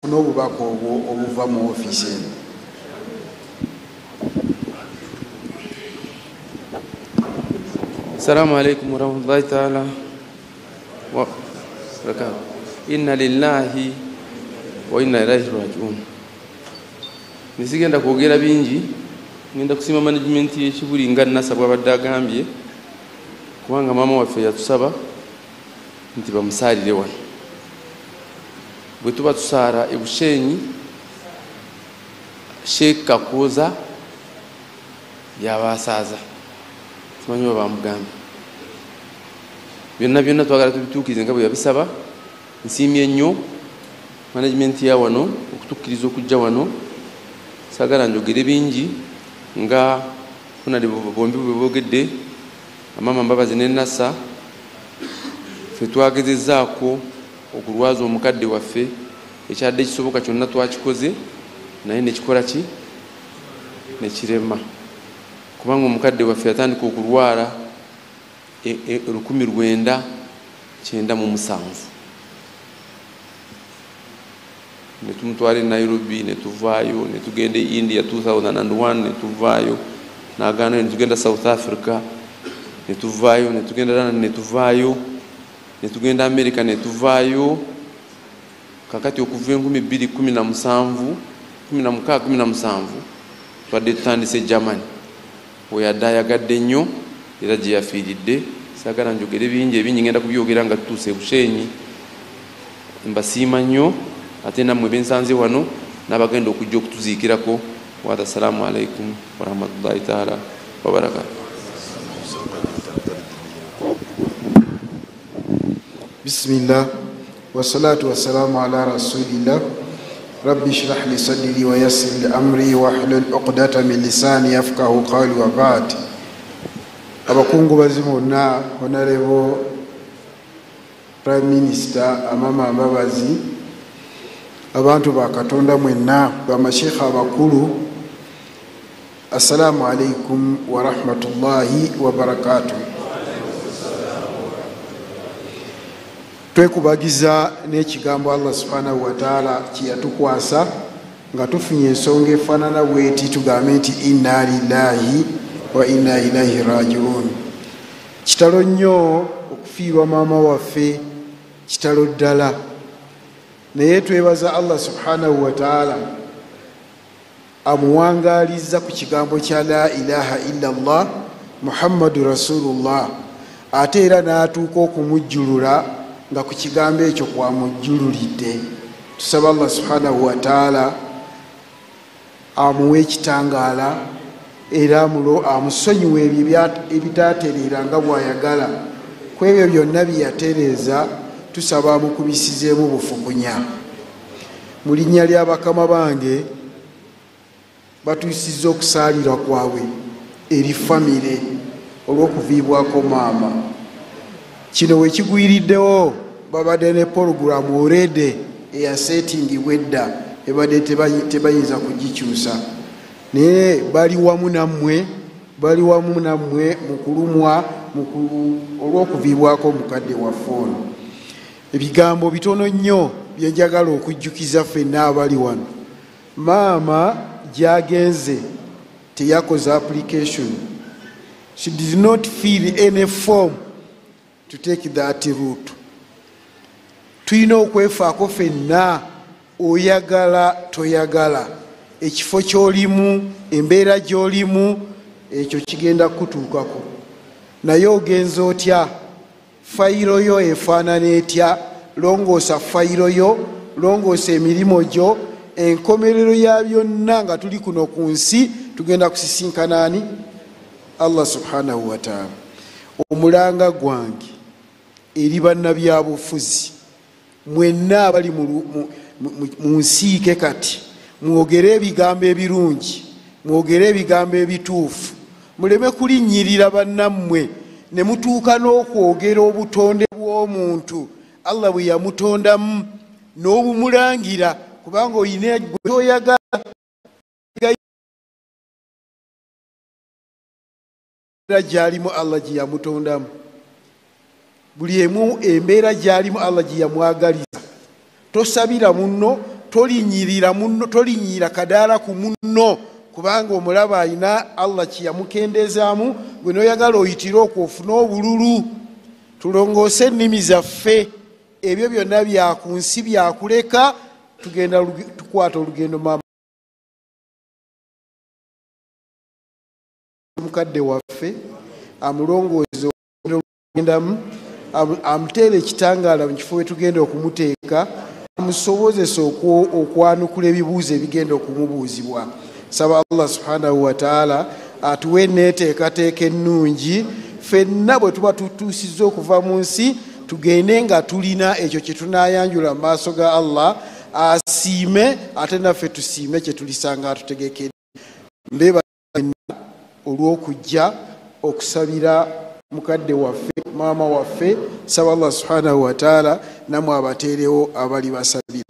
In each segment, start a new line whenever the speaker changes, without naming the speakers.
n'obubaka obuva mu ofiisi eno.
Assalamu alaikum warahmatullahi ta'ala wa barakatuh. Inna lillahi wa inna ilaihi raji'un. Nisigenda kwogera bingi, ngenda kusima management y'ekibuli nga nasabwa abadde agambye, kubanga mama waffe yatusaba nti bamusaalire wano. Bwe tuba tusaara e Bushenyi, Sheikh Kakoza yabasaaza, tumanyi bwe bamugambye. Byonna twagala tubituukirize nga bwe yabisaba. Nsiimye nnyo management ya wano okutukkiriza okujja wano. Saagala njogere bingi nga funali bombi bwe boogedde, Mama Mbabazi ne Nassa. Ffe twagezezzaako okulwaza omukadde waffe, ekyadde kisoboka kyonna twakikoze, naye nekikola ki nekirema, kubanga omukadde waffe yatandika okulwala 1997 ne tumutwala e Nairobi, ne tuvaayo, ne tugenda e India 2001, ne tuvaayo n'agaana, ne tugenda South Africa, ne tuvaayo, ne tugenda London, ne tuvaayo, ne tugenda America, ne tuvaayo. Kakati okuva 2017 twadde tutandise Germany, we yadde ayagadde nnyo era gye yafiiridde. Saagala njogere bingi, ebingi ngenda kubyogera nga tutuuse e Bushenyi. Mbasiima nnyo ate nammwe bensanze wano n'abagenda okujja okutuziikirako. Assalamu alaikum warahmatullahi taala wabarakatuh.
Bismillah wassalatu wassalamu ala rasulillah. Rabbi shrah li sadri wa yassir li amri wahlul uqdata min lisani yafqahu qawli wa ba'd. Abakungu bazimu bonna, Honorable Prime Minister Mama Mbabazi, abantu ba Katonda mwenna, bamashekha abakulu, assalamu alaikum wa rahmatullahi wa barakatuh. Twekubagiza n'ekigambo Allah subhanahu wa ta'ala kiyatukwasa nga tufunye ensonga efaanana bweti, tugambe nti inna lillahi wa inna ilaihi raji'un. Kitalo nnyo okufiirwa maama waffe, kitalo ddala, naye twebaza Allah subhanahu wa ta'ala amuwangaaliza ku kigambo kya la ilaha illa Allah Muhammadu Rasulullah, ate era n'atuuka okumujjulula nga ku kigambo ekyo kwamujjululidde. Tusaba Allah subhanahu wa ta'ala amuwe ekitangaala era amusonyiwe ebitaatereera nga bw'ayagala. Ku ebyo byonna byeyatereeza tusaba amukubisizeemu bufukunya. Mu linnya lya bakama bange batuusizza okusaalira kwabwe eri famire olw'okuviibwako maama. Kino we kigwiriddewo babadde ne porogulamu orede eyaseetingibwa edda, ebadde tebayinza kugikyusa, naye bali wamu nammwe mu kulumwa olw'okuviibwako omukadde waffe ono. Ebigambo bitono nnyo bye njagala okujjukiza ffenna abali wano. Maama gy'agenze teyakoze application. She did not fill any form to take that route. Tulina okwefaako ffenna, oyagala toyagala, ekifo ky'olimu, embeera gy'olimu, ekyo kigenda kutuukako. Naye ogenza otya? Fayiro yo efaanana etya? Longoosa fayiro yo, longoosa emirimu gyo. Enkomerero ya byonna nga tuli kuno ku nsi tugenda kusisinkana ani? Allah subhanahu wa ta'ala. Omulanga gwange eri bannabyabufuzi mwenna abali mu nsiike kati, mwogere ebigambo ebirungi, mwogere ebigambo ebituufu, muleme kulinnyirira bannammwe ne mutuuka n'okwogera obutonde bw'omuntu Allah bwe yamutondamu n'obumulangira, kubanga oyina gyoyagala gyalimu Allah gye yamutondamu. Buli emu embeera gyalimu Allah gye yamwagaliza. Tosabira munno tolinyirira kadaala ku munno kubanga omulaba alina Allah kiyamukendezaamu gwe noyagala oyitire okwo ofune obululu. Tulongoose ennimi zaffe, ebyo byonna byaku nsi byakuleka, tugenda tukwata olugendo maama mukadde waffe amulongooze ogendamu, amuteera ekitangaala mu kifo we tugenda okumuteeka, amusobozesa okwanukula ebibuuzo ebigenda okumubuuzibwa. Saba Allah subhanahu wa ta'ala atuwe neteekateeka ennungi, ffenna bwe tuba tutuusizza okuva mu nsi tugende nga tulina ekyo kye tunaayanjula mu maaso ga Allah, asiime ate naffe tusiime kye tulisanga atutegekedde. Mbeeba olw'okujja okusabira mukadde waffe maama waffe, saba Allah subhanahu wa ta'ala namwe abateerewo abali basabira.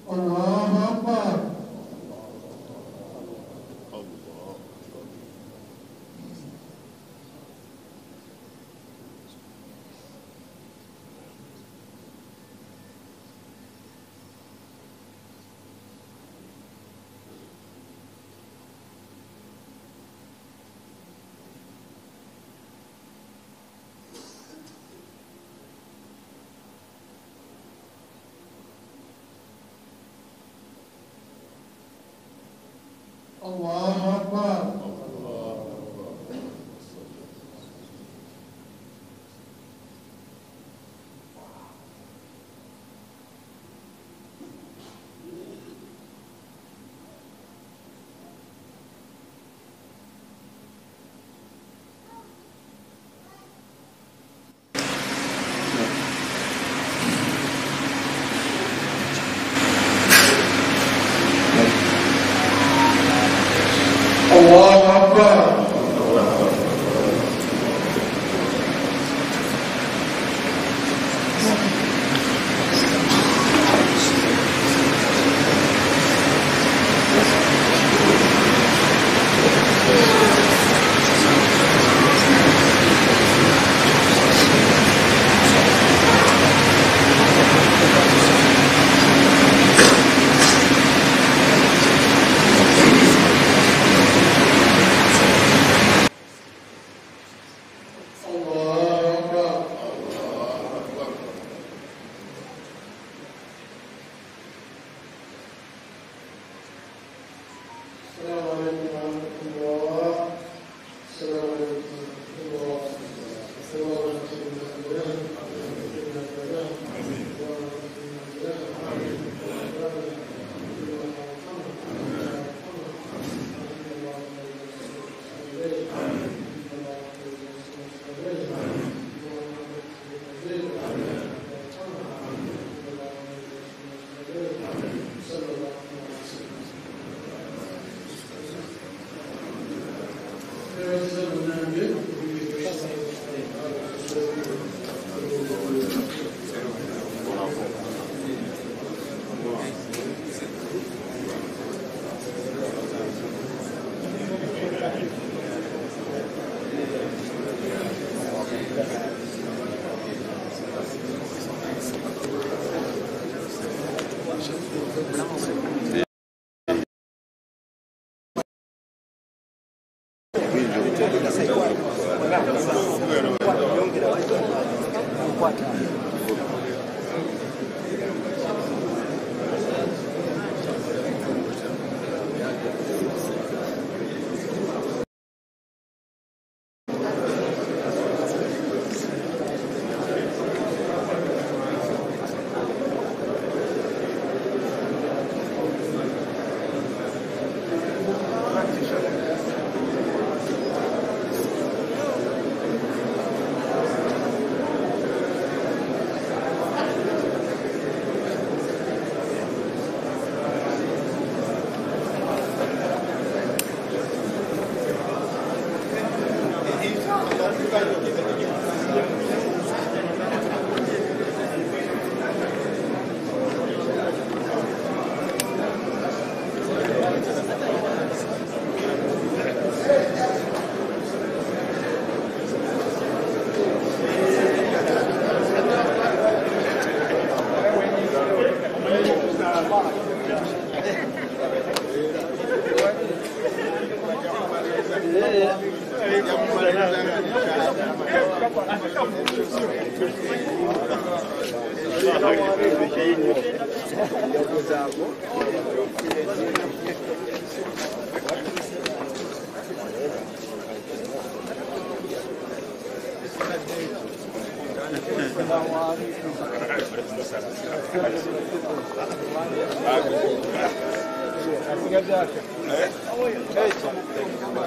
Allahu Akbar. Allahu Akbar.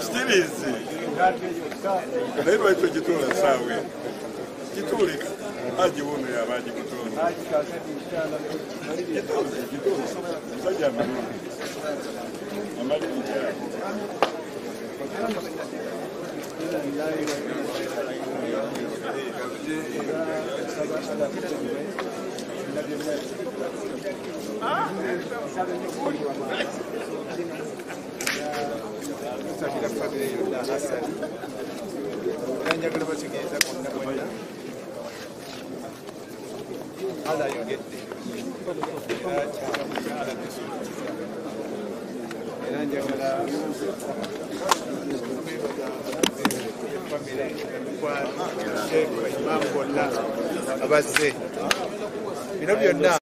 Stilizi. Naiba ito kitula sawe. Kitulika. Aji wunu ya maji kitula. Kitula. Saja amani. Amani kijaya.
Abase bino byonna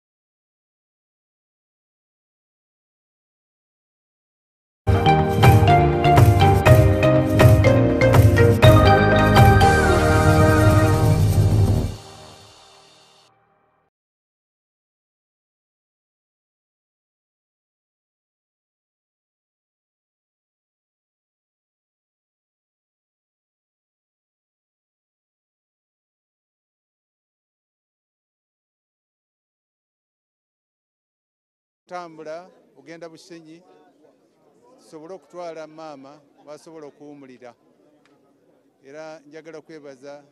tambula ogenda Bushenyi sobole okutwala maama basobola okuwumulira era njagala kwebaza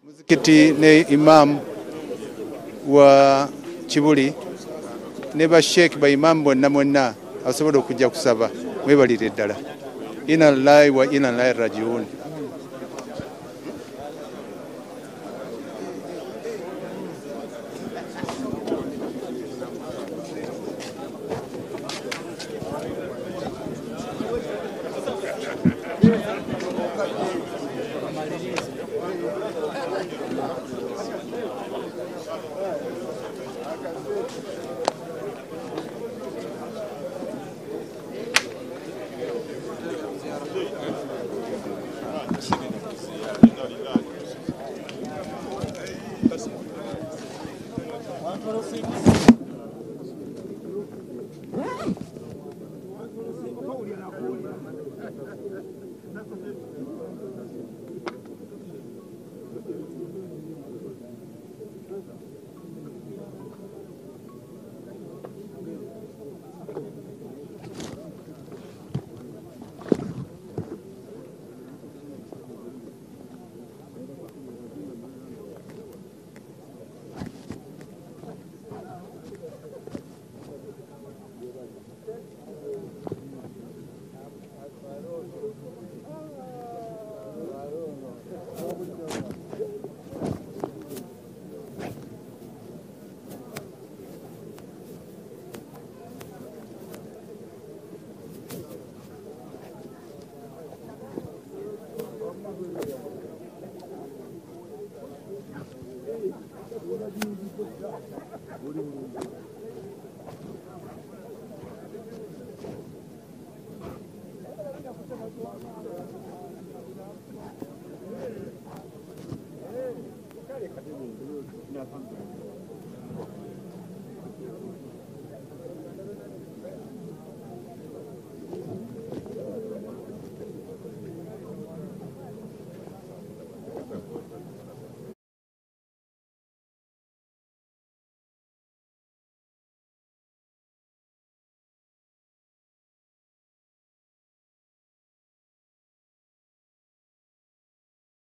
muzikiti ne imam wa Kibuli ne ba sheikh ba imam bonna monna asobola okujja kusaba mwebalire ddala inna lillahi wa inna ilaihi rajiun.